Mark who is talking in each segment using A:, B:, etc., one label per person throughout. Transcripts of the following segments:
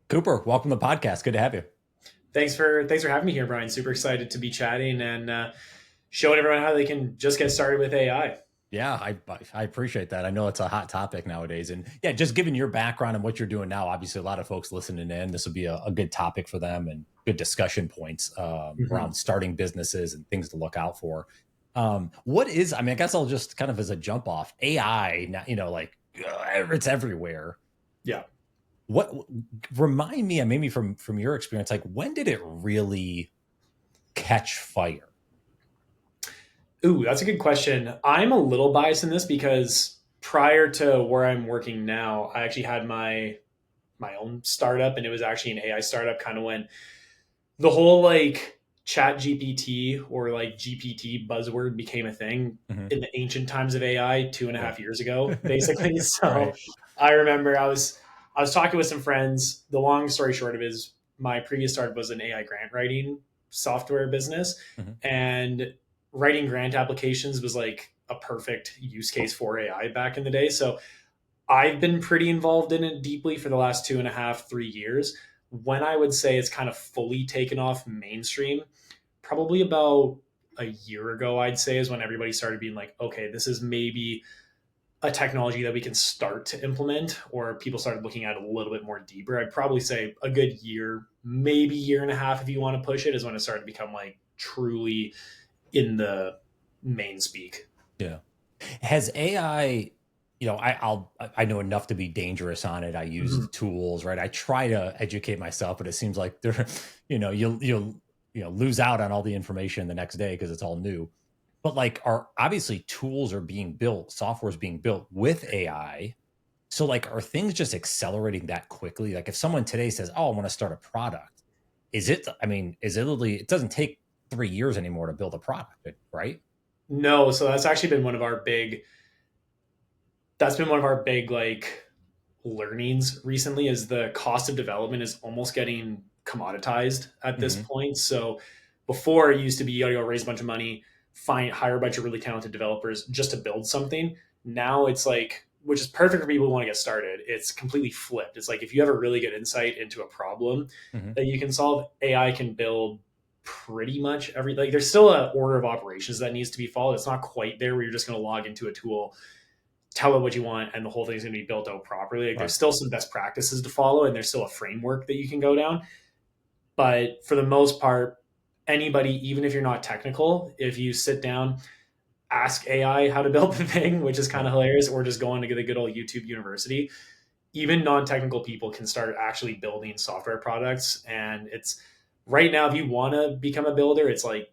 A: Cooper, welcome to the podcast. Good to have you.
B: Thanks for having me here, Brian. Super excited to be chatting and showing everyone how they can just get started with AI.
A: Yeah, I appreciate that. I know it's a hot topic nowadays, and yeah, just given your background and what you're doing now, obviously a lot of folks listening in, this would be a good topic for them and good discussion points around
B: Mhm.
A: starting businesses and things to look out for. What is? I mean, I guess I'll just kind of as a jump off AI. Now, like it's everywhere.
B: Yeah.
A: What remind me, and maybe from your experience, like when did it really catch fire?
B: Ooh, that's a good question. I'm a little biased in this because prior to where I'm working now, I actually had my own startup, and it was actually an AI startup. Kind of when the whole like Chat GPT or like GPT buzzword became a thing
A: Hmm.
B: in the ancient times of AI two and a
A: Yeah.
B: half years ago, basically. So
A: Right.
B: I remember I was talking with some friends. The long story short of it is my previous startup was an AI grant writing software business,
A: Mhm.
B: and writing grant applications was like a perfect use case for AI back in the day. So I've been pretty involved in it deeply for the last 2.5, 3 years. When I would say it's kind of fully taken off mainstream, probably about a year ago, I'd say, is when everybody started being like, okay, this is maybe a technology that we can start to implement, or people started looking at it a little bit more deeper. I'd probably say a good year, maybe year and a half, if you want to push it, is when it started to become like truly in the main speak.
A: Yeah. Has AI, I know enough to be dangerous on it. I use
B: Mhm.
A: the tools, right? I try to educate myself, but it seems like they're, you'll lose out on all the information the next day because it's all new. But like are obviously tools are being built, software is being built with AI. So like are things just accelerating that quickly? Like if someone today says, "Oh, I want to start a product," is it literally it doesn't take 3 years anymore to build a product, right?
B: No, so that's actually been one of our big that's been one of our big like learnings recently is the cost of development is almost getting commoditized at this
A: Hmm.
B: point. So before it used to be you gotta go raise a bunch of money, hire a bunch of really talented developers just to build something. Now it's like, which is perfect for people who want to get started. It's completely flipped. It's like if you have a really good insight into a problem
A: Hmm.
B: that you can solve, AI can build pretty much every like there's still an order of operations that needs to be followed. It's not quite there where you're just going to log into a tool, tell it what you want, and the whole thing's going to be built out properly. Like
A: Right.
B: there's still some best practices to follow, and there's still a framework that you can go down. But for the most part, anybody, even if you're not technical, if you sit down, ask AI how to build the thing, which is kind
A: Right.
B: of hilarious, or just go on to get a good old YouTube university, even non-technical people can start actually building software products. And it's right now, if you want to become a builder, it's like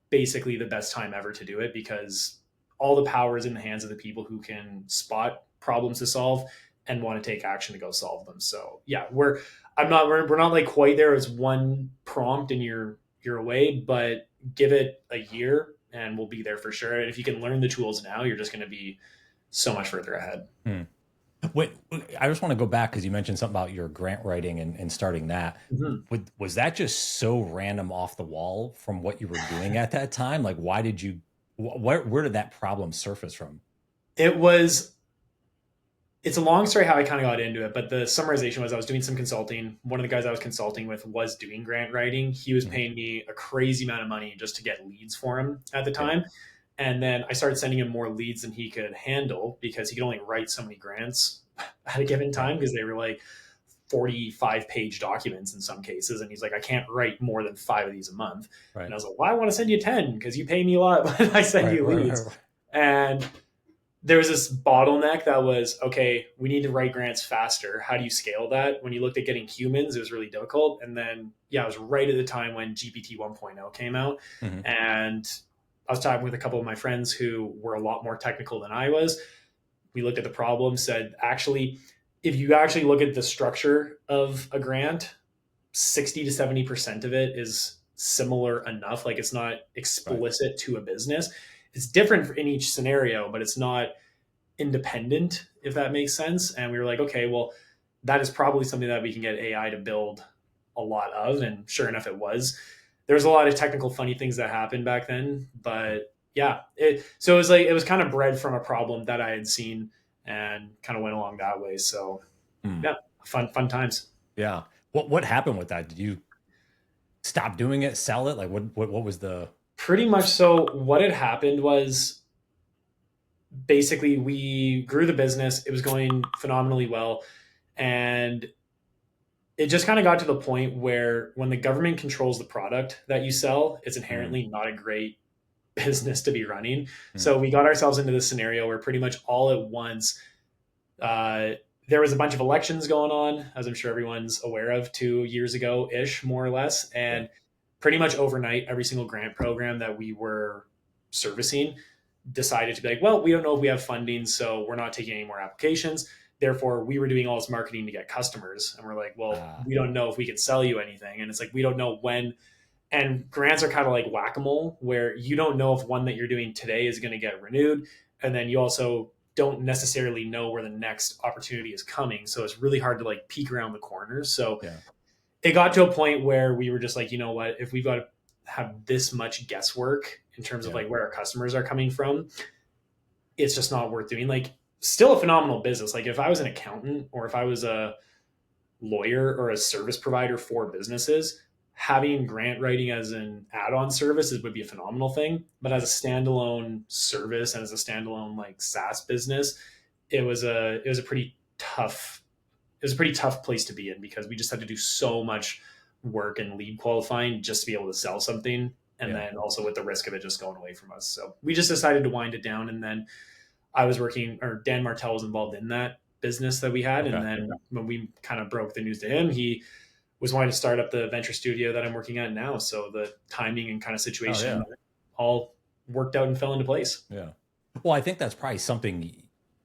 B: basically the best time ever to do it because all the power is in the hands of the people who can spot problems to solve and want to take action to go solve them. So yeah, we're not like quite there as one prompt and you're away, but give it a year and we'll be there for sure. And if you can learn the tools now, you're just going to be so much further ahead.
A: Hmm. Wait, I just want to go back because you mentioned something about your grant writing and starting that.
B: Mhm.
A: Was that just so random off the wall from what you were doing at that time? Like, why did you, where did that problem surface from?
B: It was it's a long story how I kind of got into it, but the summarization was I was doing some consulting. One of the guys I was consulting with was doing grant writing. He was
A: Mhm.
B: paying me a crazy amount of money just to get leads for him at the
A: Yeah.
B: time. And then I started sending him more leads than he could handle because he could only write so many grants at a given
A: Right.
B: time because they were like 45-page documents in some cases. And he's like, I can't write more than five of these a month. And
A: Right.
B: I was like, well, I want to send you 10 because you pay me a lot when I send
A: Right.
B: you
A: Right.
B: leads.
A: Right.
B: And there was this bottleneck that was okay, we need to write grants faster. How do you scale that? When you looked at getting humans, it was really difficult. And then yeah, it was right at the time when GPT 1.0 came out.
A: Hmm.
B: And I was talking with a couple of my friends who were a lot more technical than I was. We looked at the problem, said actually, if you actually look at the structure of a grant, 60 to 70% of it is similar enough. Like it's not
A: Right.
B: explicit to a business. It's different in each scenario, but it's not independent, if that makes sense. And we were like, okay, well, that is probably something that we can get AI to build a lot of. And sure enough, it was. There was a lot of technical, funny things that happened back then. But yeah, so it was like, it was kind of bred from a problem that I had seen and kind of went along that way. So
A: Hmm.
B: yeah, fun times.
A: Yeah. What happened with that? Did you stop doing it, sell it? Like what was the
B: Pretty much. So what had happened was basically we grew the business. It was going phenomenally well. And it just kind of got to the point where when the government controls the product that you sell, it's
A: mm,
B: inherently not a great business to be running.
A: mm,
B: So we got ourselves into this scenario where pretty much all at once, uh, there was a bunch of elections going on, as I'm sure everyone's aware of, 2 years ago ish, more or less.
A: yeah.
B: And pretty much overnight, every single grant program that we were servicing decided to be like, well, we don't know if we have funding, so we're not taking any more applications. Therefore, we were doing all this marketing to get customers. And we're like, well,
A: Ah,
B: we don't know if we can sell you anything. And it's like, we don't know when. And grants are kind of like whack a mole, where you don't know if one that you're doing today is going to get renewed. And then you also don't necessarily know where the next opportunity is coming. So it's really hard to like peek around the corners. So
A: yeah.
B: it got to a point where we were just like, you know what, if we've got to have this much guesswork in terms of
A: Yeah.
B: like where our customers are coming from, it's just not worth doing. Like, still a phenomenal business. Like, if I was an accountant or if I was a lawyer or a service provider for businesses, having grant writing as an add-on service would be a phenomenal thing. But as a standalone service and as a standalone like SaaS business, it was a pretty tough place to be in, because we just had to do so much work and lead qualifying just to be able to sell something, and
A: Yeah.
B: then also with the risk of it just going away from us. So we just decided to wind it down. And then I was working, or Dan Martell was involved in that business that we had. And
A: Okay.
B: then when we kind of broke the news to him, he was wanting to start up the venture studio that I'm working at now. So the timing and kind of
A: Oh
B: situation
A: yeah.
B: all worked out and fell into place.
A: Yeah. Well, I think that's probably something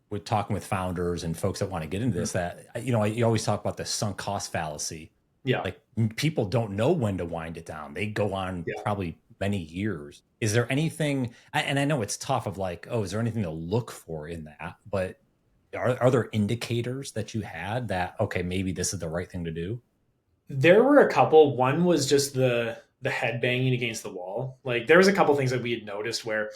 A: with talking with founders and folks that want to get into this, that, you always talk about the sunk cost fallacy.
B: Yeah.
A: Like, people don't know when to wind it down. They go on
B: Yeah.
A: probably many years. Is there anything, and I know it's tough of like, oh, is there anything to look for in that? But are there indicators that you had that, okay, maybe this is the right thing to do?
B: There were a couple. One was just the head banging against the wall. Like, there was a couple things that we had noticed where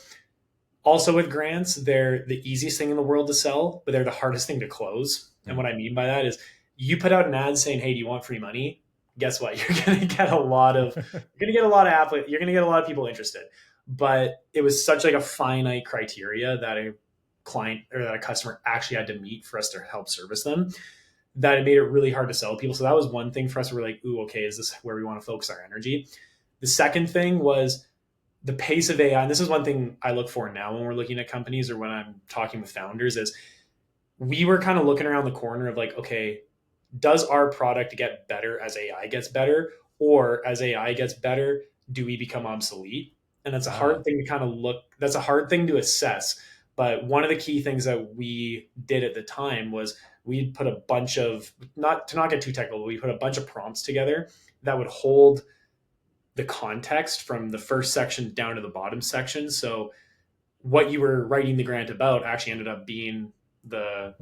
B: also with grants, they're the easiest thing in the world to sell, but they're the hardest thing to close. And
A: Mm.
B: what I mean by that is, you put out an ad saying, "Hey, do you want free money?" Guess what? You're going to get a lot of you're going to get a lot of people interested. But it was such like a finite criteria that a client or that a customer actually had to meet for us to help service them, that it made it really hard to sell to people. So that was one thing for us. We're like, ooh, okay, is this where we want to focus our energy? The second thing was the pace of AI. And this is one thing I look for now when we're looking at companies or when I'm talking with founders, is we were kind of looking around the corner of like, okay, does our product get better as AI gets better? Or as AI gets better, do we become obsolete? And that's a
A: Ah,
B: hard thing to kind of that's a hard thing to assess. But one of the key things that we did at the time was we put a bunch of, not to not get too technical, but we put a bunch of prompts together that would hold the context from the first section down to the bottom section. So what you were writing the grant about actually ended up being the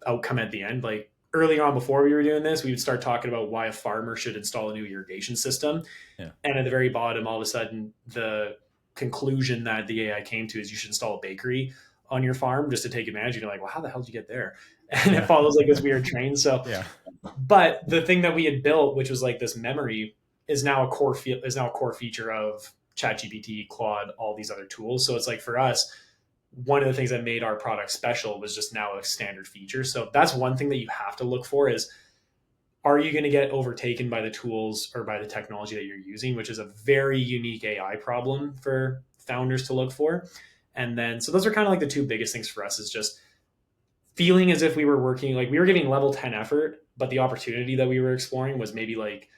B: outcome at the end. Like, early on, before we were doing this, we would start talking about why a farmer should install a new irrigation system.
A: yeah.
B: And at the very bottom, all of a sudden, the conclusion that the AI came to is you should install a bakery on your farm just to take advantage. You're like, well, how the hell did you get there? And it
A: Yeah.
B: follows like this weird train. So,
A: Yeah.
B: but the thing that we had built, which was like this memory, is now a core feature of ChatGPT, Claude, all these other tools. So it's like, for us, one of the things that made our product special was just now a standard feature. So that's one thing that you have to look for is, are you going to get overtaken by the tools or by the technology that you're using, which is a very unique AI problem for founders to look for. And then, so those are kind of like the two biggest things for us, is just feeling as if we were working, like we were giving level 10 effort, but the opportunity that we were exploring was maybe like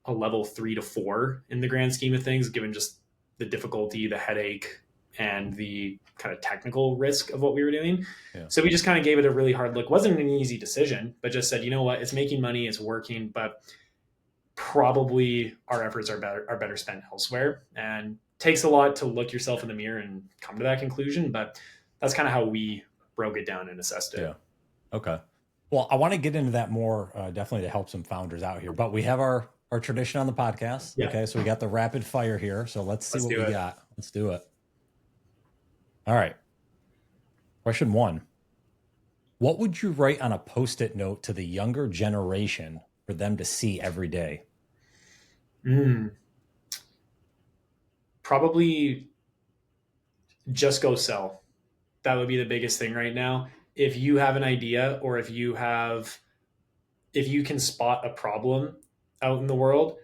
B: a level 3 to 4 in the grand scheme of things, given just the difficulty, the headache, and the kind of technical risk of what we were doing.
A: Yeah.
B: So we just kind of gave it a really hard look. It wasn't an easy decision, but just said, you know what, it's making money, it's working, but probably our efforts are better spent elsewhere. And takes a lot to look yourself in the mirror and come to that conclusion, but that's kind of how we broke it down and assessed it.
A: Yeah. Okay. Well, I want to get into that more, definitely, to help some founders out here. But we have our tradition on the podcast.
B: Yeah.
A: Okay, so we got the rapid fire here. So let's see what we got. Let's do it. All right. Question 1: what would you write on a Post-it note to the younger generation for them to see every day?
B: Mm, probably just go sell. That would be the biggest thing right now. If you have an idea, or if you can spot a problem out in the world,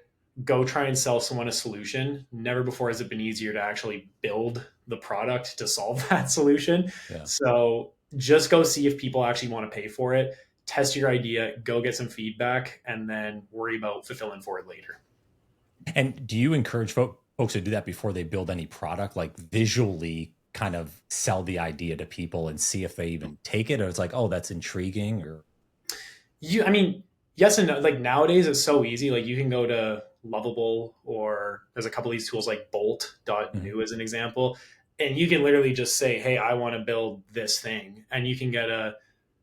B: go try and sell someone a solution. Never before has it been easier to actually build the product to solve that solution.
A: Yeah.
B: So just go see if people actually want to pay for it. Test your idea, go get some feedback, and then worry about fulfilling for it later.
A: And do you encourage folks to do that before they build any product, like visually kind of sell the idea to people and see if they even take it? Or it's like, oh, that's intriguing, or
B: I mean, yes and no. Like nowadays, it's so easy. Like you can go to Lovable, or there's a couple of these tools like
A: Mhm.
B: Bolt.new as an example, and you can literally just say, "Hey, I want to build this thing," and you can get a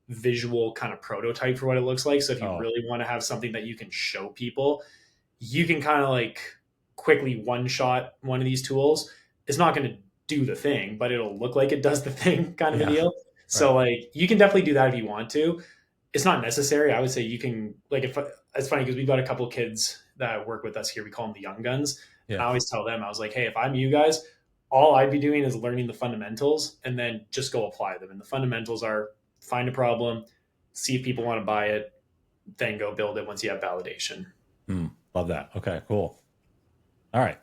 B: visual kind of prototype for what it looks like. So if you
A: Oh,
B: really want to have something that you can show people, you can kind of like quickly one shot one of these tools. It's not going to do the thing, but it'll look like it does the thing, kind of a
A: yeah,
B: deal. So
A: right.
B: like you can definitely do that if you want to. It's not necessary. I would say you can, like, if it's funny because we've got a couple kids that work with us here. We call them the young guns. And
A: Yeah.
B: I always tell them, I was like, hey, if I'm you guys, all I'd be doing is learning the fundamentals and then just go apply them. And the fundamentals are find a problem, see if people want to buy it, then go build it once you have validation.
A: Love that. Okay, cool. All right.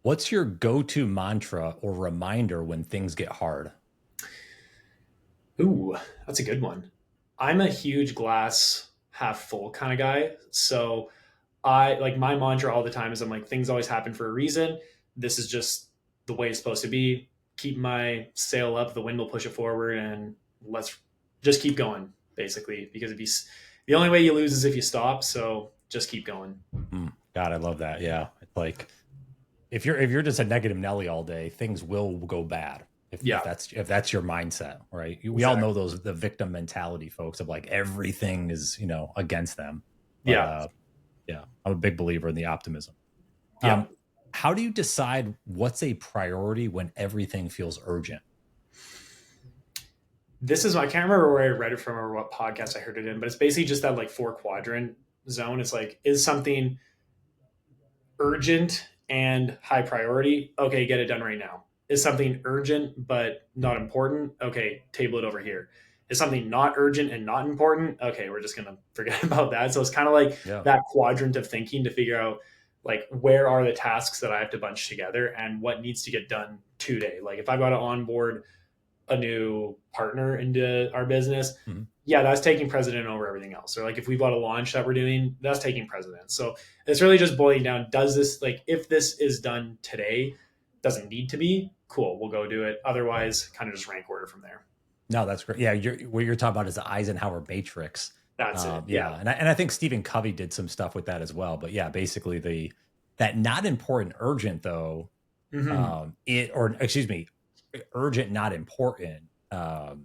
A: What's your go-to mantra or reminder when things get hard?
B: Ooh, that's a good one. I'm a huge glass half full kind of guy. So I like my mantra all the time is I'm like, things always happen for a reason. This is just the way it's supposed to be. Keep my sail up, the wind will push it forward, and let's just keep going, basically. Because if you, the only way you lose is if you stop. So just keep going.
A: God, I love that. Yeah. It's like if you're just a negative Nelly all day, things will go bad.
B: Yeah,
A: If that's your mindset, right? We all know
B: exactly.
A: those the victim mentality folks of like everything is, against them. But
B: Yeah,
A: yeah, I'm a big believer in the optimism.
B: yeah.
A: Um, how do you decide what's a priority when everything feels urgent?
B: This is I can't remember where I read it from or what podcast I heard it in, but it's basically just that like four quadrant zone. It's like, is something urgent and high priority? Okay, get it done right now. Is something urgent but not important? Okay, table it over here. Is something not urgent and not important? Okay, we're just gonna forget about that. So it's kind of like
A: Yeah.
B: that quadrant of thinking to figure out like where are the tasks that I have to bunch together and what needs to get done today. Like if I've got to onboard a new partner into our business,
A: Mhm.
B: yeah, that's taking precedent over everything else. Or like if we've got a launch that we're doing, that's taking precedent. So it's really just boiling down, does this, like if this is done today, doesn't need to be, cool, we'll go do it. Otherwise, kind of just rank order from there.
A: No, that's great. Yeah, what you're talking about is the Eisenhower Matrix.
B: That's it. Yeah.
A: Yeah, and I think Stephen Covey did some stuff with that as well. But yeah, basically that not important urgent though,
B: Hmm.
A: it or excuse me, urgent not important.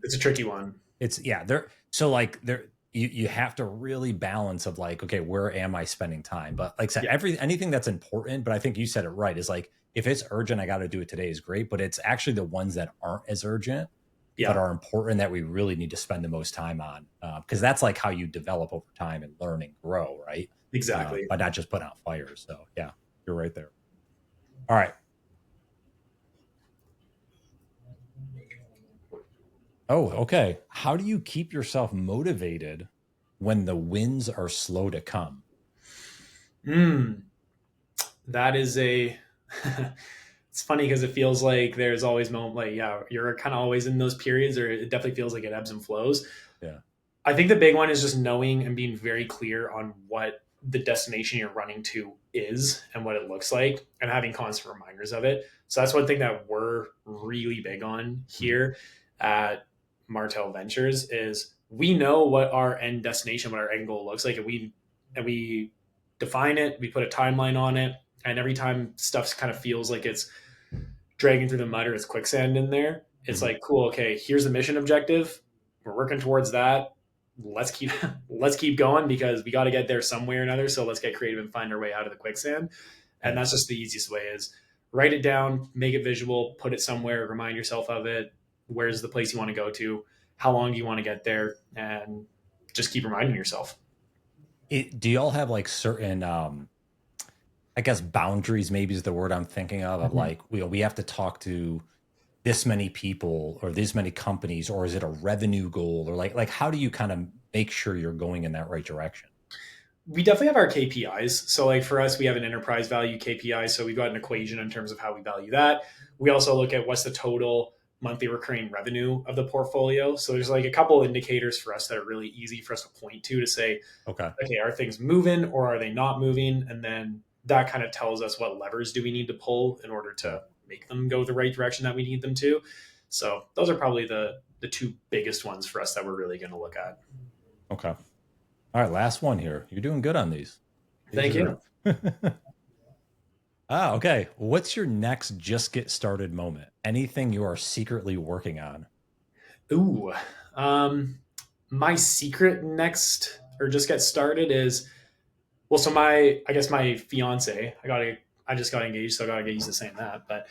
B: It's a tricky one.
A: It's yeah, there. So like there, you have to really balance of like, okay, where am I spending time? But like I said,
B: Yeah.
A: anything that's important. But I think you said it right. Is like if it's urgent, I got to do it today is great. But it's actually the ones that aren't as urgent but
B: Yeah.
A: are important that we really need to spend the most time on because that's like how you develop over time and learn and grow, right?
B: Exactly.
A: But not just put out fires. So yeah, you're right there. All right. Oh, okay. How do you keep yourself motivated when the wins are slow to come?
B: Mm, that is a it's funny because it feels like there's always moment like yeah you're kind of always in those periods, or it definitely feels like it ebbs and flows.
A: Yeah.
B: I think the big one is just knowing and being very clear on what the destination you're running to is and what it looks like, and having constant reminders of it. So that's one thing that we're really big on
A: Mhm.
B: here at Martell Ventures is we know what our end destination, what our end goal looks like, and we define it, we put a timeline on it, and every time stuff kind of feels like it's dragging through the mud or it's quicksand in there, it's
A: Mhm.
B: like cool, okay, here's the mission objective, we're working towards that, let's keep let's keep going because we got to get there some way or another, so let's get creative and find our way out of the quicksand. And
A: Yeah.
B: that's just the easiest way is write it down, make it visual, put it somewhere, remind yourself of it, where's the place you want to go to, how long do you want to get there, and just keep reminding yourself.
A: Do y'all have like certain, I guess boundaries maybe is the word I'm thinking of
B: Mhm.
A: like, we have to talk to this many people or this many companies, or is it a revenue goal, or like how do you kind of make sure you're going in that right direction?
B: We definitely have our KPIs. So like for us, we have an enterprise value KPI. So we've got an equation in terms of how we value that. We also look at what's the total monthly recurring revenue of the portfolio. So there's like a couple indicators for us that are really easy for us to point to say,
A: Okay.
B: okay, are things moving or are they not moving? And then that kind of tells us what levers do we need to pull in order
A: Yeah.
B: to make them go the right direction that we need them to. So those are probably the two biggest ones for us that we're really going to look at.
A: Okay. All right. Last one here. You're doing good on these. These
B: Thank
A: are.
B: you.
A: Okay. What's your next just get started moment? Anything you are secretly working on?
B: Ooh, um, my secret next or just get started is well, so I guess my fiance, I just got engaged, so I gotta get used to saying that. But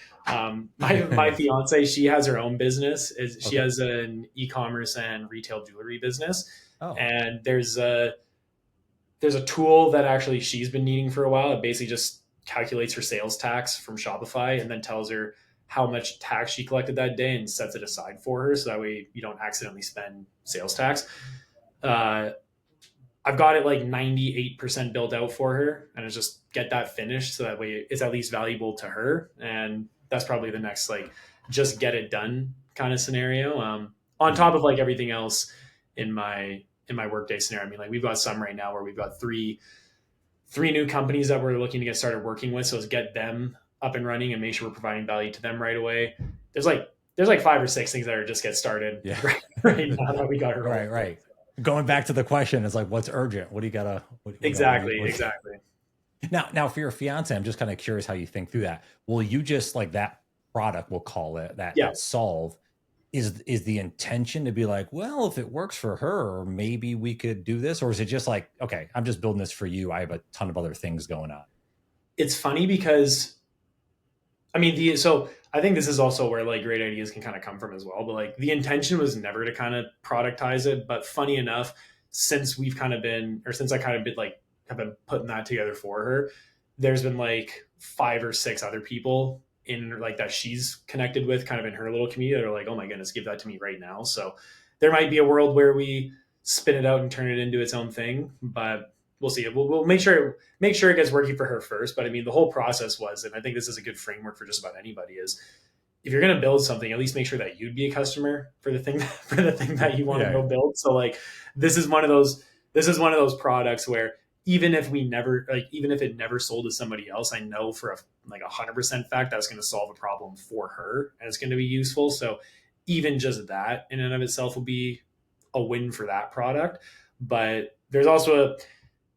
B: my fiance, she has her own business. She
A: Okay.
B: has an e-commerce and retail jewelry business,
A: Oh,
B: and there's a tool that actually she's been needing for a while. It basically just calculates her sales tax from Shopify and then tells her how much tax she collected that day and sets it aside for her, so that way you don't accidentally spend sales tax. Uh, I've got it like 98% built out for her, and it's just get that finished so that way it's at least valuable to her. And that's probably the next like just get it done kind of scenario. On
A: mhm.
B: top of like everything else in my workday scenario. I mean, like we've got some right now where we've got three new companies that we're looking to get started working with. So let's get them up and running and make sure we're providing value to them right away. There's like there's like five or six things that are just get started
A: Yeah.
B: right now that we got to roll
A: Right.
B: with.
A: Right. Going back to the question, it's like, what's urgent? What do you gotta?
B: Exactly, exactly.
A: Now for your fiance, I'm just kind of curious how you think through that. Will you just like that product? We'll call it
B: Yeah,
A: that solve. Is the intention to be like, well, if it works for her, maybe we could do this, or is it just like, okay, I'm just building this for you. I have a ton of other things going on.
B: it's funny because I mean so I think this is also where like great ideas can kind of come from as well. But like the intention was never to kind of productize it. But funny enough, since we've kind of been or since I kind of been like have been putting that together for her, there's been like five or six other people in like that she's connected with kind of in her little community that are like, oh my goodness, give that to me right now. So there might be a world where we spin it out and turn it into its own thing, but we'll see. We'll make sure it gets working for her first. But I mean, the whole process was, and I think this is a good framework for just about anybody, is if you're going to build something, at least make sure that you'd be a customer for the thing for the thing that you want to
A: Yeah,
B: go build. So like, this is one of those this is one of those products where even if it never sold to somebody else, I know for a like 100% fact that's going to solve a problem for her and it's going to be useful. So even just that in and of itself will be a win for that product. But there's also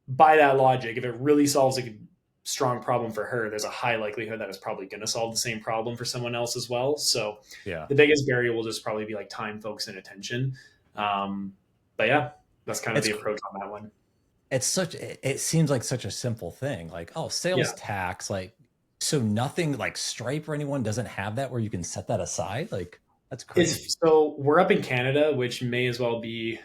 B: by that logic, if it really solves a strong problem for her, there's a high likelihood that it's probably going to solve the same problem for someone else as well. So
A: yeah.
B: the biggest barrier will just probably be like time, focus, and attention. But yeah, that's kind of
A: It's
B: the approach on that one.
A: it seems like such a simple thing. Like, oh,
B: Yeah,
A: sales tax, like, so nothing like Stripe or anyone doesn't have that where you can set that aside. Like, that's crazy.
B: it's so we're up in Canada, which may as well be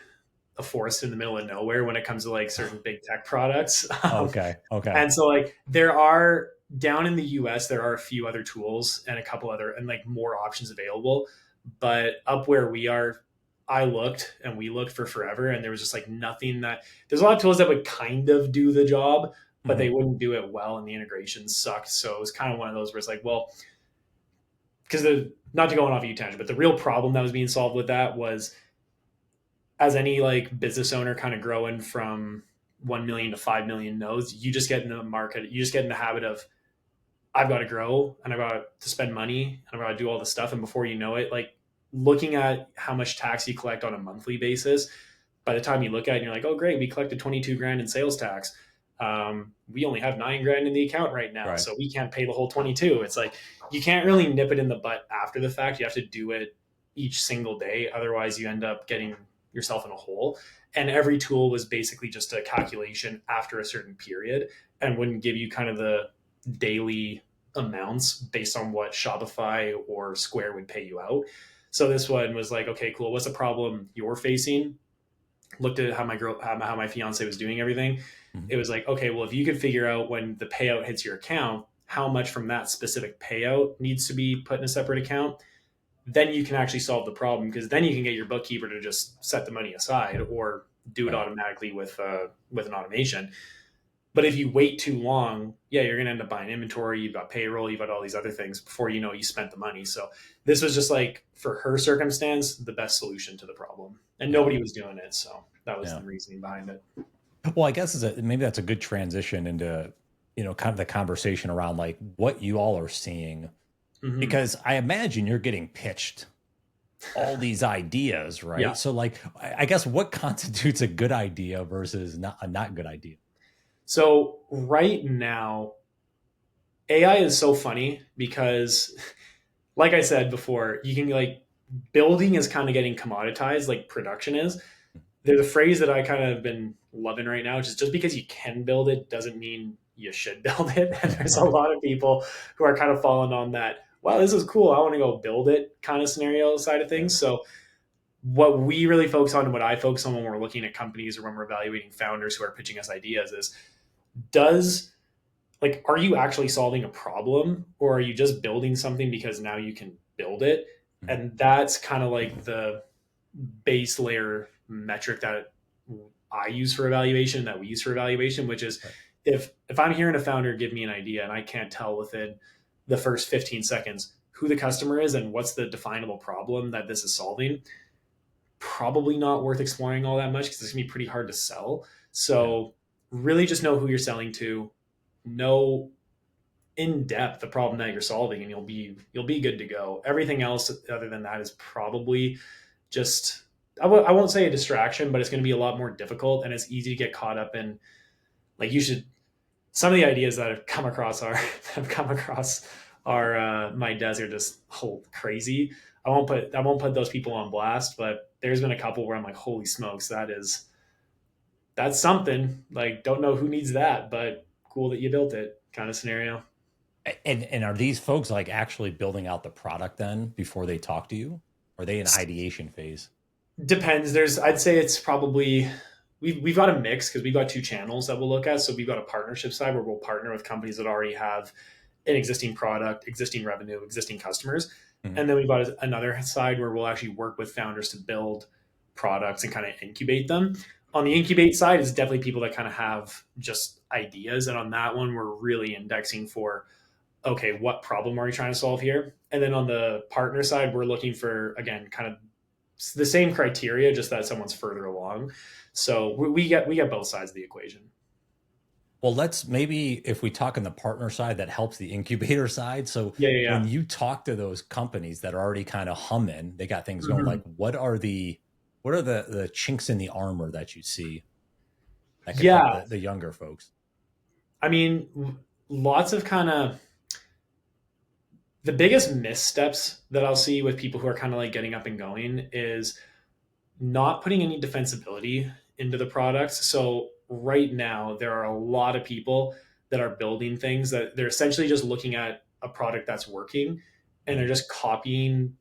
B: a forest in the middle of nowhere when it comes to like certain big tech products.
A: Okay, okay.
B: And so like there are down in the US, there are a few other tools and a couple other and like more options available. But up where we are, I looked and we looked for forever and there was just like nothing that there's a lot of tools that would kind of do the job, but they
A: Mhm.
B: wouldn't do it well and the integration sucked. So it was kind of one of those where it's like, well, because the not to go on off a tangent, but the real problem that was being solved with that was as any like business owner kind of growing from 1 million to 5 million nodes, you just get in the market, you just get in the habit of I've got to grow and I've got to spend money and I've got to do all this stuff. And before you know it, like looking at how much tax you collect on a monthly basis, by the time you look at it, you're like, oh, great, we collected 22 grand in sales tax. We only have 9 grand in the account right now,
A: Right.
B: so we can't pay the whole 22. It's like you can't really nip it in the butt after the fact. You have to do it each single day. Otherwise, you end up getting yourself in a hole. And every tool was basically just a calculation after a certain period and wouldn't give you kind of the daily amounts based on what Shopify or Square would pay you out. So this one was like, okay, cool. What's the problem you're facing? looked at how my fiance was doing everything.
A: Mhm.
B: It was like, okay, well, if you could figure out when the payout hits your account, how much from that specific payout needs to be put in a separate account, then you can actually solve the problem, because then you can get your bookkeeper to just set the money aside or do it
A: Right.
B: automatically with an automation. But if you wait too long, yeah, you're going to end up buying inventory. You've got payroll, you've got all these other things before you know you spent the money. So this was just like, for her circumstance, the best solution to the problem. And
A: Yeah.
B: nobody was doing it. So that was
A: Yeah.
B: the reasoning behind it.
A: Well, I guess maybe that's a good transition into, kind of the conversation around like what you all are seeing,
B: Mm-hmm.
A: because I imagine you're getting pitched all these ideas, right?
B: Yeah.
A: So like, I guess what constitutes a good idea versus not a not good idea?
B: So right now, AI is so funny because, like I said before, you can like, building is kind of getting commoditized, like production is. There's a phrase that I kind of been loving right now, which is, just because you can build it doesn't mean you should build it. And there's a lot of people who are kind of falling on that, wow, this is cool, I want to go build it kind of scenario side of
A: Yeah.
B: things. So what we really focus on, and what I focus on when we're looking at companies or when we're evaluating founders who are pitching us ideas, is, does like, are you actually solving a problem, or are you just building something because now you can build it?
A: Mhm.
B: And that's kind of like the base layer metric that I use for evaluation, that we use for evaluation, which is,
A: Right.
B: if I'm hearing a founder give me an idea and I can't tell within the first 15 seconds who the customer is and what's the definable problem that this is solving, probably not worth exploring all that much, because it's gonna be pretty hard to sell.
A: Yeah.
B: So really just know who you're selling to, know in depth the problem that you're solving, and you'll be good to go. Everything else other than that is probably just, I won't say a distraction, but it's going to be a lot more difficult, and it's easy to get caught up in, like, you should, some of the ideas that have come across our my desk are just crazy. I won't put those people on blast, but there's been a couple where I'm like, holy smokes, that's something. Like, don't know who needs that, but cool that you built it, kind of scenario.
A: And are these folks like actually building out the product then before they talk to you? Or are they in ideation phase?
B: Depends. I'd say it's probably, we've got a mix, because we've got two channels that we'll look at. So we've got a partnership side where we'll partner with companies that already have an existing product, existing revenue, existing customers.
A: Mhm.
B: And then we've got another side where we'll actually work with founders to build products and kind of incubate them. On the incubate side is definitely people that kind of have just ideas. And on that one, we're really indexing for, okay, what problem are you trying to solve here? And then on the partner side, we're looking for, again, kind of the same criteria, just that someone's further along. So we get both sides of the equation.
A: Well, let's maybe if we talk on the partner side, that helps the incubator side. So
B: Yeah, yeah,
A: when
B: yeah.
A: you talk to those companies that are already kind of humming, they got things going,
B: Mm-hmm.
A: like what are the chinks in the armor that you see that could help
B: Yeah,
A: the younger folks?
B: I mean, lots of kind of, the biggest missteps that I'll see with people who are kind of like getting up and going is not putting any defensibility into the products. So right now, there are a lot of people that are building things that they're essentially just looking at a product that's working, and they're
A: Mhm.
B: just copying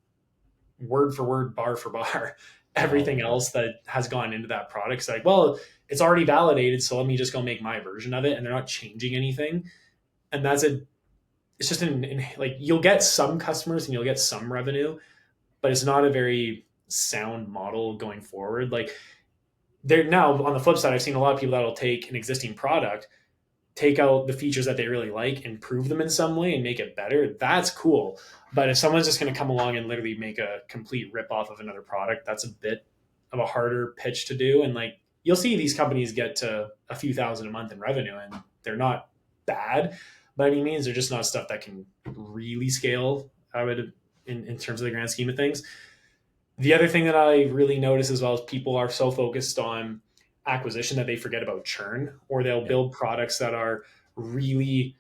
B: word for word, bar for bar,
A: Oh,
B: everything
A: okay.
B: else that has gone into that product. It's like, well, it's already validated, so let me just go make my version of it, and they're not changing anything. And it's just like, you'll get some customers and you'll get some revenue, but it's not a very sound model going forward. Like, there now, on the flip side, I've seen a lot of people that'll take an existing product, take out the features that they really like, improve them in some way and make it better. That's cool. But if someone's just going to come along and literally make a complete rip off of another product, that's a bit of a harder pitch to do. And like, you'll see these companies get to a few thousand a month in revenue, and they're not bad by any means. They're just not stuff that can really scale, I would, in terms of the grand scheme of things. The other thing that I really notice as well is people are so focused on acquisition that they forget about churn, or
A: Yeah.
B: really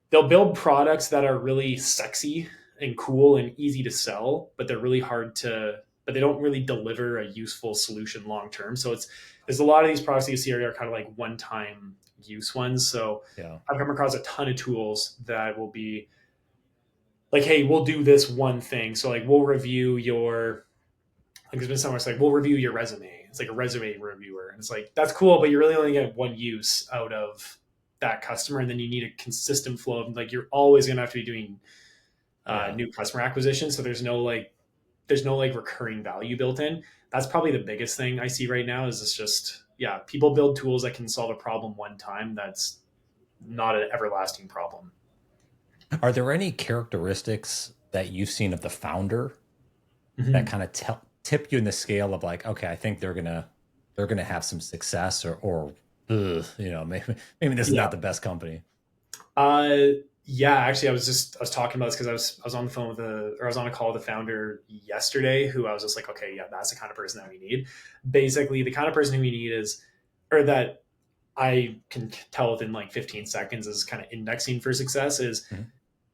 B: they'll build products that are really sexy and cool and easy to sell, but they're really hard to, but they don't really deliver a useful solution long term. So there's a lot of these products that you see are kind of like one time use ones. So
A: Yeah.
B: I've come across a ton of tools that will be like, hey, we'll do this one thing. So like, we'll review your, like, there's been somewhere it's like, we'll review your resume. It's like a resume reviewer. And it's like, that's cool, but you really only get one use out of that customer. And then you need a consistent flow of like, you're always going to have to be doing
A: Yeah.
B: new customer acquisition. So there's no like recurring value built in. That's probably the biggest thing I see right now is it's just, yeah, people build tools that can solve a problem one time. That's not an everlasting problem.
A: Are there any characteristics that you've seen of the founder that
B: Mm-hmm.
A: kind of tip you in the scale of like, okay, I think they're gonna have some success, or maybe this is
B: Yeah.
A: not the best company.
B: Yeah, actually, I was talking about this because I was on the phone or I was on a call with the founder yesterday who I was just like, okay, yeah, that's the kind of person that we need. Basically, the kind of person who we need is, or that I can tell within like 15 seconds is kind of indexing for success is
A: Mhm.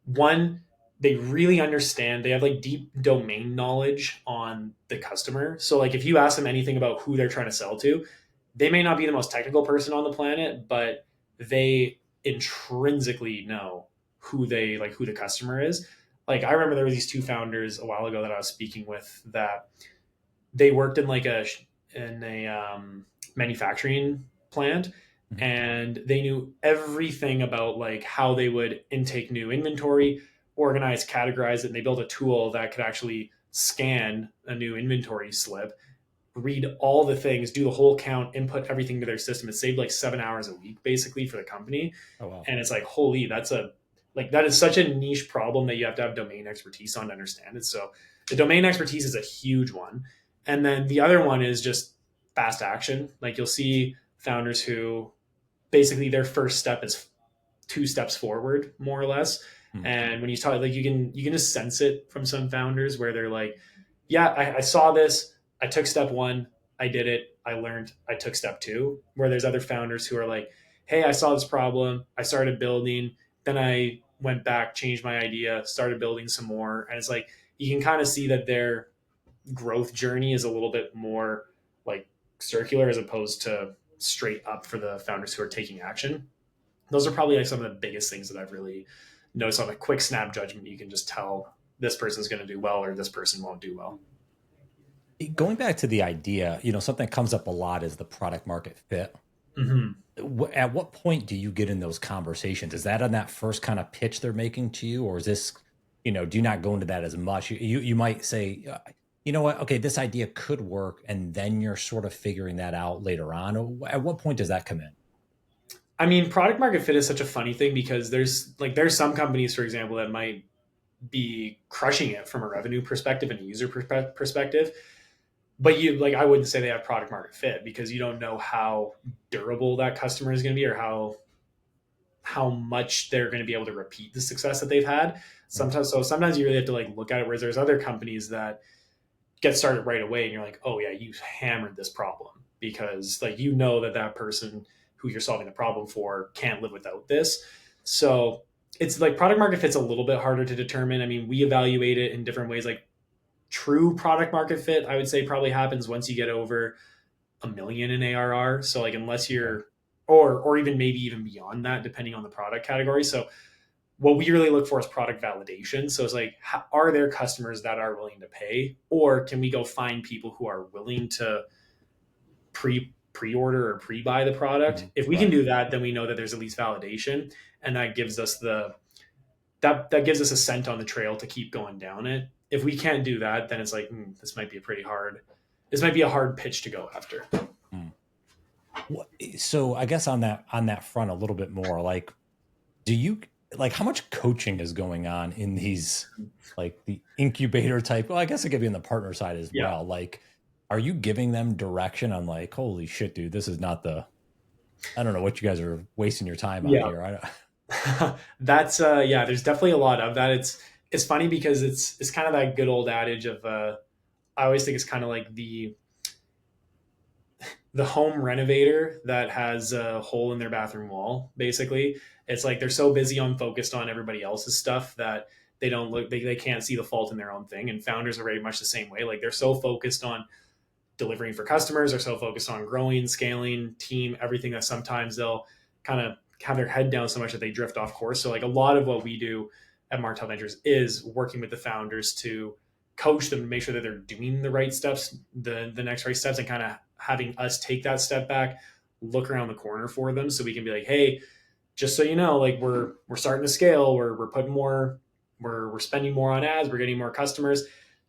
B: one, they really understand, they have like deep domain knowledge on the customer. So like if you ask them anything about who they're trying to sell to, they may not be the most technical person on the planet, but they intrinsically know who the customer is. Like I remember there were these two founders a while ago that I was speaking with that they worked in like a manufacturing plant,
A: Mhm.
B: and they knew everything about like how they would intake new inventory, organize, categorize it, and they built a tool that could actually scan a new inventory slip, read all the things, do the whole count, input everything to their system. It saved like 7 hours a week basically for the company.
A: Oh wow.
B: And it's like, holy, that is such a niche problem that you have to have domain expertise on to understand it. So the domain expertise is a huge one. And then the other one is just fast action. Like you'll see founders who basically their first step is two steps forward, more or less.
A: Hmm.
B: And when you talk, like you can just sense it from some founders where they're like, yeah, I saw this, I took step one, I did it, I learned, I took step two. Where there's other founders who are like, hey, I saw this problem, I started building, then I went back, changed my idea, started building some more, and it's like you can kind of see that their growth journey is a little bit more like circular as opposed to straight up for the founders who are taking action. Those are probably like some of the biggest things that I've really noticed on a quick snap judgment. You can just tell this person's going to do well or this person won't do well.
A: Going back to the idea, something that comes up a lot is the product market fit.
B: Mm-hmm.
A: At what point do you get in those conversations? Is that on that first kind of pitch they're making to you, or is this, do you not go into that as much? You might say, you know what, okay, this idea could work, and then you're sort of figuring that out later on. At what point does that come in?
B: I mean, product market fit is such a funny thing because there's some companies, for example, that might be crushing it from a revenue perspective and a user perspective, but you like I wouldn't say they have product market fit because you don't know how durable that customer is going to be or how much they're going to be able to repeat the success that they've had. Sometimes you really have to like look at it. Whereas there's other companies that get started right away, and you're like, oh yeah, you hammered this problem because like that person who you're solving the problem for can't live without this. So it's like product market fit's a little bit harder to determine. I mean, we evaluate it in different ways. Like true product market fit, I would say probably happens once you get over 1 million in ARR. So like unless
A: Okay.
B: you're or even maybe even beyond that, depending on the product category. So what we really look for is product validation. So it's like, are there customers that are willing to pay, or can we go find people who are willing to pre-order or pre-buy the product?
A: Mhm.
B: If we can
A: Right.
B: do that, then we know that there's at least validation, and that gives us that gives us a scent on the trail to keep going down it. If we can't do that, then it's like this might be a hard pitch to go after.
A: Mm. So I guess on that front a little bit more, like, do you like how much coaching is going on in these, like, the incubator type? Well, I guess it could be in the partner side as
B: Yeah.
A: well. Like, are you giving them direction on like, holy shit, dude, this is not the, I don't know what you guys are wasting your time on
B: Yeah.
A: here. I don't,
B: That's yeah, there's definitely a lot of that. It's funny because it's kind of that good old adage of I always think it's kind of like the home renovator that has a hole in their bathroom wall. Basically, it's like they're so busy on focused on everybody else's stuff that they can't see the fault in their own thing. And founders are very much the same way. Like they're so focused on delivering for customers, they're so focused on growing, scaling, team, everything, that sometimes they'll kind of have their head down so much that they drift off course. So like a lot of what we do at Martell Ventures is working with the founders to coach them to make sure that they're doing the right steps, the next right steps, and kind of having us take that step back, look around the corner for them, so we can be like, hey, just so you know, like we're starting to scale, we're putting more, we're spending more on ads, we're getting more customers.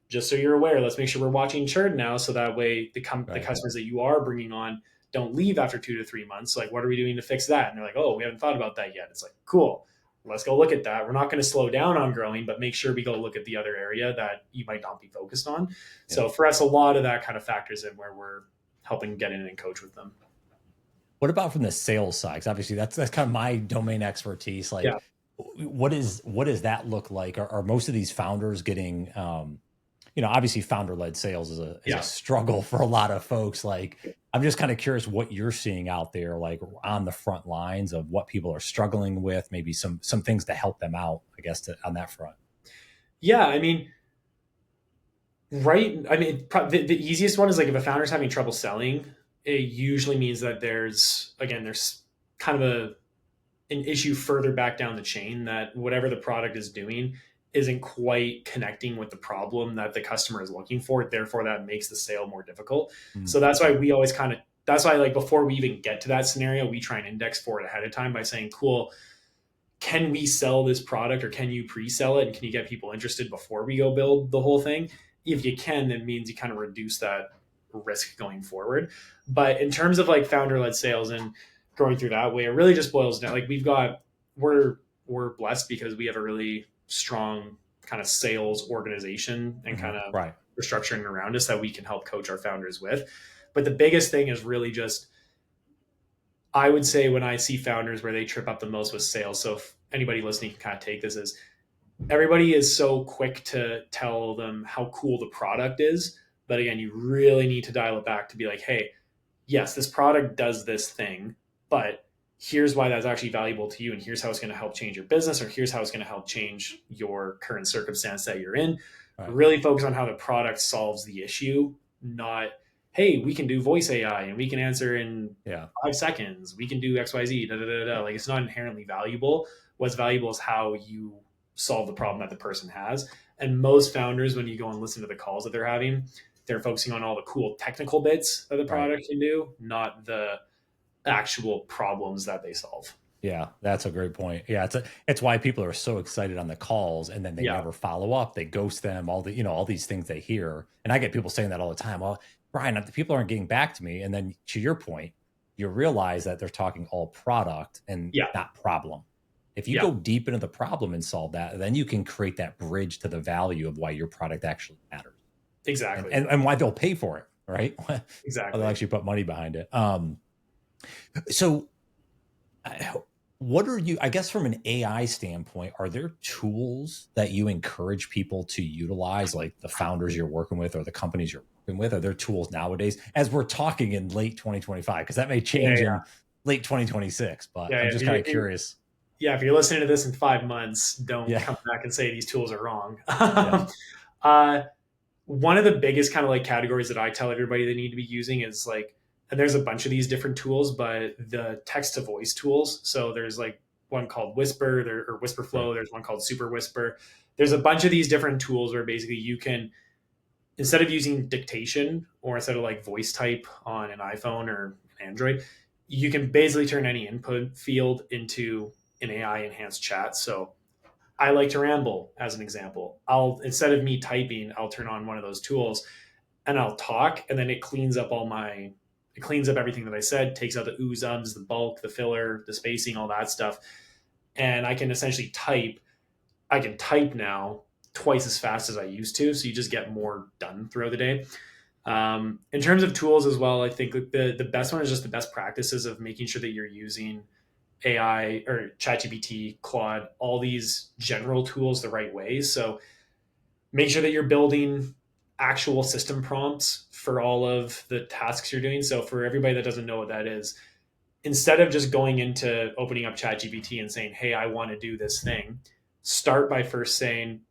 B: Just so you're aware, let's make sure we're watching churn now, so that way the
A: Right.
B: customers that you are bringing on don't leave after 2 to 3 months. So like, what are we doing to fix that? And they're like, oh, we haven't thought about that yet. It's like, cool, let's go look at that. We're not going to slow down on growing, but make sure we go look at the other area that you might not be focused on.
A: Yeah.
B: So for us, a lot of that kind of factors in where we're helping get in and coach with them.
A: What about from the sales side? 'Cause obviously that's kind of my domain expertise. Like,
B: Yeah.
A: what does that look like? Are most of these founders getting, obviously founder-led sales is a struggle for a lot of folks. Like, I'm just kind of curious what you're seeing out there, like on the front lines of what people are struggling with, maybe some things to help them out, I guess, on that front.
B: Yeah, I mean, right. I mean, the easiest one is like if a founder's having trouble selling, it usually means that there's kind of an issue further back down the chain, that whatever the product is doing isn't quite connecting with the problem that the customer is looking for. Therefore, that makes the sale more difficult. So that's why we always that's why, like, before we even get to that scenario, we try and index for it ahead of time by saying, cool, can we sell this product, or can you pre-sell it? And can you get people interested before we go build the whole thing? If you can, that means you kind of reduce that risk going forward. But in terms of like founder-led sales and growing through that way, it really just boils down. Like we're blessed because we have a really strong kind of sales organization and kind of restructuring around us that we can help coach our founders with. But the biggest thing is really just, I would say when I see founders where they trip up the most with sales. So if anybody listening can kind of take this, as everybody is so quick to tell them how cool the product is. But again, you really need to dial it back to be like, hey, yes, this product does this thing, but here's why that's actually valuable to you. And here's how it's going to help change your business, or here's how it's going to help change your current circumstance that you're in. Right. Really focus on how the product solves the issue, not, hey, we can do voice AI and we can answer in 5 seconds. We can do XYZ. Da, da, da, da. Like, it's not inherently valuable. What's valuable is how you solve the problem that the person has. And most founders, when you go and listen to the calls that they're having, they're focusing on all the cool technical bits that the product can do, not the actual problems that they solve.
A: Yeah, that's a great point. Yeah, it's why people are so excited on the calls, and then they never follow up. They ghost them. All these things they hear, and I get people saying that all the time. Well, Brian, the people aren't getting back to me. And then to your point, you realize that they're talking all product and not problem. If you go deep into the problem and solve that, then you can create that bridge to the value of why your product actually matters.
B: Exactly.
A: And why they'll pay for it, right?
B: Exactly.
A: They'll actually put money behind it. So what are you, I guess from an AI standpoint, are there tools that you encourage people to utilize, like the founders you're working with or the companies you're working with? Are there tools nowadays, as we're talking in late 2025? Because that may change in late 2026, but I'm just kind of curious.
B: Yeah, if you're listening to this in 5 months, don't come back and say these tools are wrong. One of the biggest kind of like categories that I tell everybody they need to be using is like, and there's a bunch of these different tools, but the text to voice tools. So there's like one called Whisper or Whisper Flow. There's one called Super Whisper. There's a bunch of these different tools where basically you can, instead of using dictation or instead of like voice type on an iPhone or an Android, you can basically turn any input field into an AI enhanced chat. So I like to ramble, as an example. Instead of me typing, I'll turn on one of those tools and I'll talk, and then it cleans up everything that I said, takes out the oohs, ums, the bulk, the filler, the spacing, all that stuff. And I can essentially type. I can type now twice as fast as I used to. So you just get more done throughout the day. In terms of tools as well, I think the best one is just the best practices of making sure that you're using AI or ChatGPT, Claude, all these general tools the right way. So make sure that you're building actual system prompts for all of the tasks you're doing. So for everybody that doesn't know what that is, instead of just going into opening up ChatGPT and saying, hey, I want to do this thing, start by first saying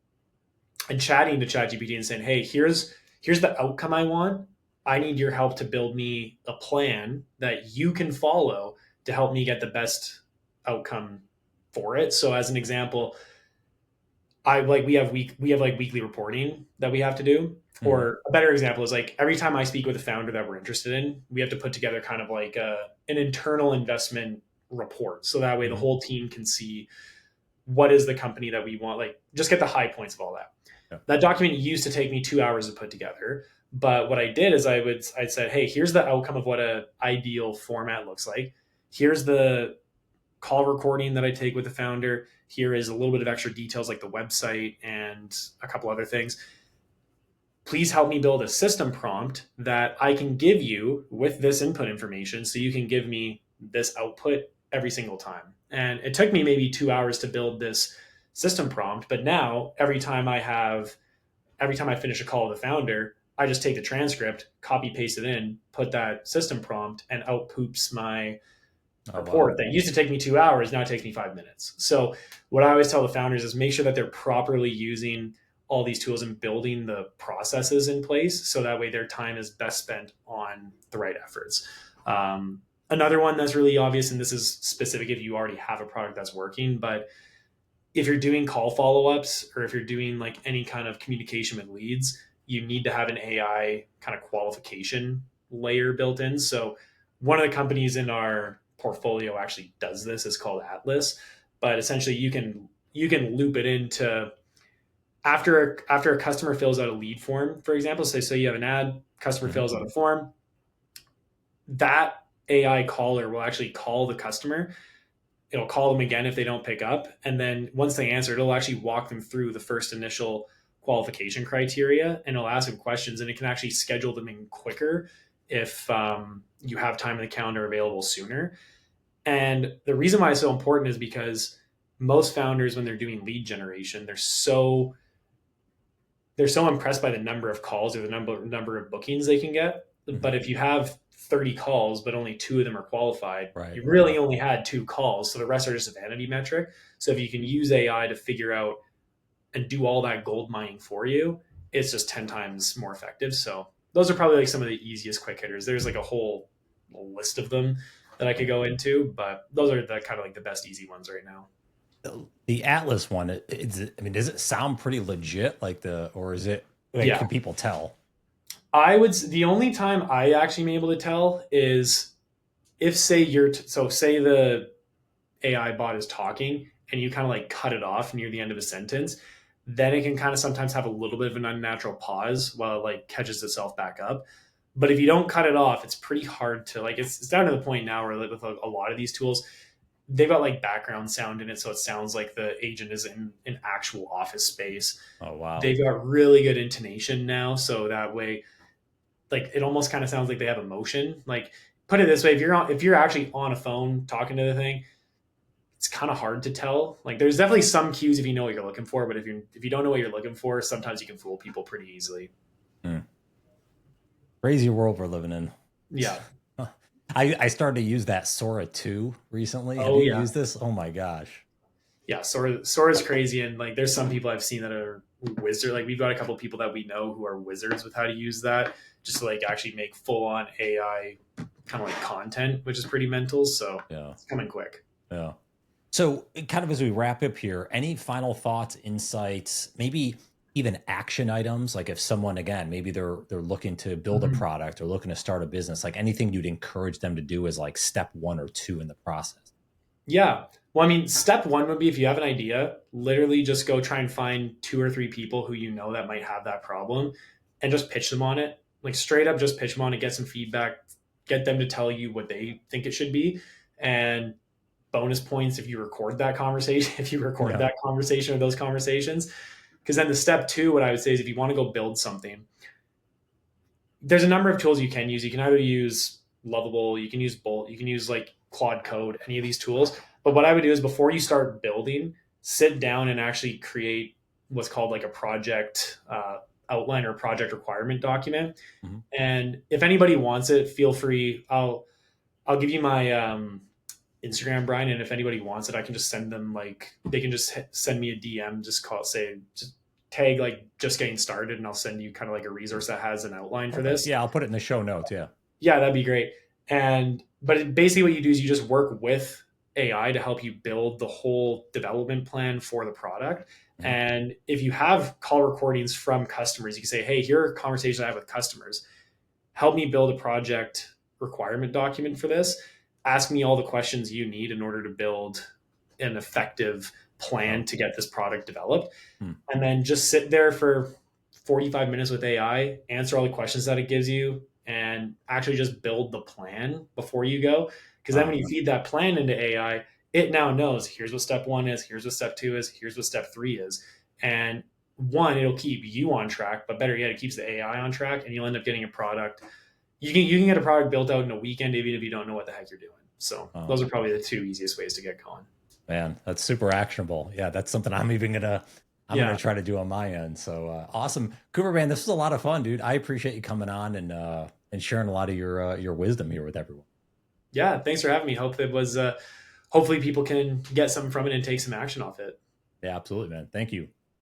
B: and chatting to ChatGPT and saying, hey, here's the outcome I want. I need your help to build me a plan that you can follow to help me get the best outcome for it. So as an example, we have like weekly reporting that we have to do.
A: Mm-hmm.
B: Or a better example is like every time I speak with a founder that we're interested in, we have to put together kind of like an internal investment report. So that way the
A: Mm-hmm.
B: whole team can see what is the company that we want, like just get the high points of all that.
A: Yeah.
B: That document used to take me 2 hours to put together. But what I did is I said, hey, here's the outcome of what an ideal format looks like. Here's the call recording that I take with the founder. Here is a little bit of extra details like the website and a couple other things. Please help me build a system prompt that I can give you with this input information so you can give me this output every single time. And it took me maybe 2 hours to build this system prompt, but now every time I finish a call with the founder, I just take the transcript, copy paste it in, put that system prompt, and out poops my report.
A: Wow.
B: That used to take me 2 hours, now it takes me 5 minutes. So what I always tell the founders is make sure that they're properly using all these tools and building the processes in place so that way their time is best spent on the right efforts. Another one that's really obvious, and this is specific if you already have a product that's working, but if you're doing call follow-ups or if you're doing like any kind of communication with leads, you need to have an AI kind of qualification layer built in. So one of the companies in our portfolio actually does this. It's called Atlas, but essentially you can loop it into after a customer fills out a lead form, for example. So you have an ad, customer fills out a form, that AI caller will actually call the customer. It'll call them again if they don't pick up. And then once they answer, it'll actually walk them through the first initial qualification criteria and it'll ask them questions and it can actually schedule them in quicker if you have time in the calendar available sooner. And the reason why it's so important is because most founders, when they're doing lead generation, they're so impressed by the number of calls or the number of bookings they can get. Mm-hmm. But if you have 30 calls, but only 2 of them are qualified, right, you really only had 2 calls. So the rest are just a vanity metric. So if you can use AI to figure out and do all that gold mining for you, it's just 10 times more effective. So those are probably like some of the easiest quick hitters. There's like a whole list of them that I could go into, but those are the kind of like the best easy ones right now.
A: The Atlas one, does it sound pretty legit? Or is it, can people tell?
B: The only time I actually am able to tell is if say say the AI bot is talking and you kind of like cut it off near the end of a sentence, then it can kind of sometimes have a little bit of an unnatural pause while it like catches itself back up. But if you don't cut it off, it's pretty hard to like, it's down to the point now where with a lot of these tools, they've got like background sound in it. So it sounds like the agent is in an actual office space.
A: Oh, wow.
B: They've got really good intonation now. So that way, like it almost kind of sounds like they have emotion. Like put it this way, if you're actually on a phone talking to the thing, it's kind of hard to tell. Like there's definitely some cues if you know what you're looking for, but if you don't know what you're looking for, sometimes you can fool people pretty easily.
A: Crazy world we're living in.
B: Yeah.
A: I started to use that Sora 2 recently. Have you used this? Oh my gosh.
B: Yeah, Sora's crazy, and like there's some people I've seen that are wizard. Like we've got a couple of people that we know who are wizards with how to use that, just to like actually make full on AI kind of like content, which is pretty mental. So it's coming quick.
A: Yeah. So kind of as we wrap up here, any final thoughts, insights, maybe even action items? Like if someone, again, maybe they're looking to build a product or looking to start a business, like anything you'd encourage them to do as like step 1 or 2 in the process?
B: Yeah. Well, I mean, step 1 would be if you have an idea, literally just go try and find 2 or 3 people who you know that might have that problem and just pitch them on it. Like straight up, just pitch them on it, get some feedback, get them to tell you what they think it should be. And bonus points if you record that conversation, that conversation or those conversations. Because then the step 2, what I would say is if you want to go build something, there's a number of tools you can use. You can either use Lovable, you can use Bolt, you can use like Claude Code, any of these tools. But what I would do is before you start building, sit down and actually create what's called like a project outline or project requirement document. Mm-hmm. And if anybody wants it, feel free. I'll give you my Instagram, Brian, and if anybody wants it, I can just send them they can just send me a DM, just tag like just getting started, and I'll send you kind of like a resource that has an outline for this.
A: Yeah, I'll put it in the show notes. Yeah,
B: that'd be great. But basically what you do is you just work with AI to help you build the whole development plan for the product.
A: Mhm.
B: And if you have call recordings from customers, you can say, hey, here are conversations I have with customers. Help me build a project requirement document for this. Ask me all the questions you need in order to build an effective plan
A: Oh,
B: to get this product developed.
A: hmm.
B: And then just sit there for 45 minutes with AI, answer all the questions that it gives you, and actually just build the plan before you go. Because then when you feed that plan into AI, it now knows here's what step one is, here's what step two is, here's what step three is. And one, it'll keep you on track, but better yet, it keeps the AI on track, and you'll end up getting a product. You can get a product built out in a weekend, even if you don't know what the heck you're doing. So
A: Oh,
B: those are probably the two easiest ways to get going.
A: man, that's super actionable. Yeah, that's something I'm gonna
B: Yeah.
A: try to do on my end. So awesome, Cooper, man, this was a lot of fun, dude. I appreciate you coming on and sharing a lot of your wisdom here with everyone.
B: Yeah. Thanks for having me. Hope it was, hopefully people can get something from it and take some action off it.
A: Yeah, absolutely, man. Thank you.